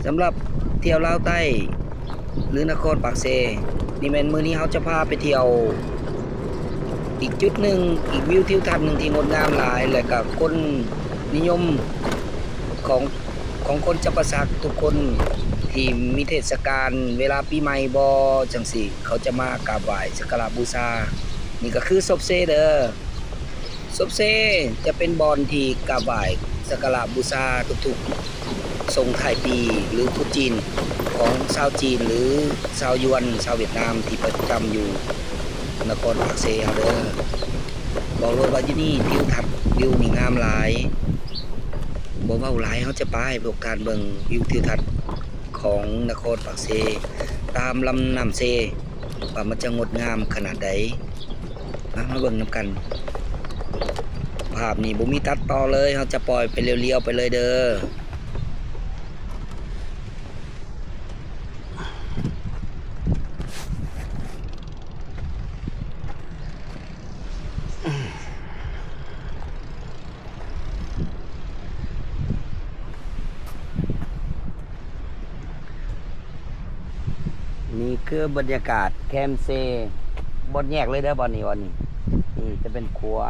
สำหรับเที่ยวลาวใต้หรือนครปากเซนี่แม่นมื้อนี้เขาจะพาไปเที่ยวอีกจุดหนึ่งอีกวิวทิวทัศน์หนึ่งที่งดงามหลายและก็คนนิยมของคนจับประสักทุกคนที่มีเทศกาลเวลาปีใหม่บอจังสิเขาจะมากราบไหว้สักการะบูชานี่ก็คือซบเซเด้อซบเซจะเป็นบอนที่กราบไหว้สักการะบูชาทุกๆส่งท้ายปีหรือตรุษจีนของชาวจีนหรือชาวยวนชาวเวียดนามที่ประจำอยู่นครปากเซเด้อบอกเลยว่าที่นี่ทิวทัศน์วิวนี่งามหลายบอกว่าหลายเขาจะไปพวกการเบิ่งวิวทิวทัศน์ของนครปากเซตามลำน้ำเซว่ามันจะงดงามขนาดใดมาเบิ่งน้ำกันภาพนี่บ่มีตัดต่อเลยเขาจะปล่อยไปเรียวๆไปเลยเด้อนี่คือบรรยากาศแคมเซบอนแยกเลยเด้อบอนนี้นี่จะเป็นขัว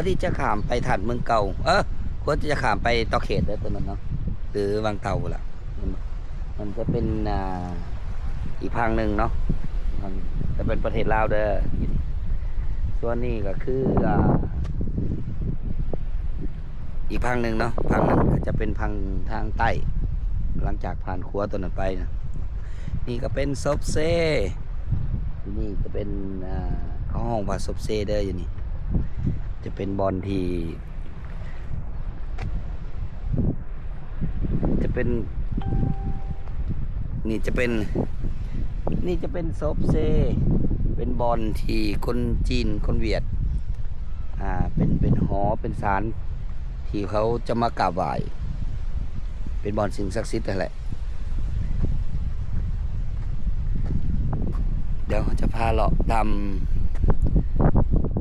ที่จะข้ามไปถัดเมืองเก่าขัวที่จะข้ามไปตอเขตเด้อตัวนั้นเนาะหรือวังเต่าล่ะมันจะเป็นอีกพังหนึ่งเนาะมันจะเป็นประเทศลาวเด้อส่วนนี้ก็คืออีกพังหนึ่งเนาะพังหนึ่งก็จะเป็นพังทางใต้หลังจากผ่านขัวตัวนั้นไปนะนี่ก็เป็นซบเซนี่จะเป็นเขาห้องว่าซบเซเด้ออยู่นี่จะเป็นบอลที่จะเป็นนี่จะเป็นซบเซเป็นบอลที่คนจีนคนเวียดเป็นหอเป็นศาลที่เขาจะมากราบไหว้เป็นบอลสิ่งศักดิ์สิทธิ์นั่นแหละเดี๋ยวจะพาเลาะตาม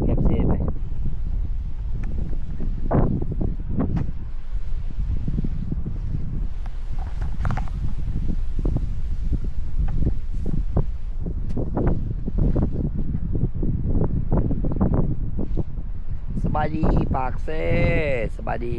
แคมเซไปสบายดีปากเซสบายดี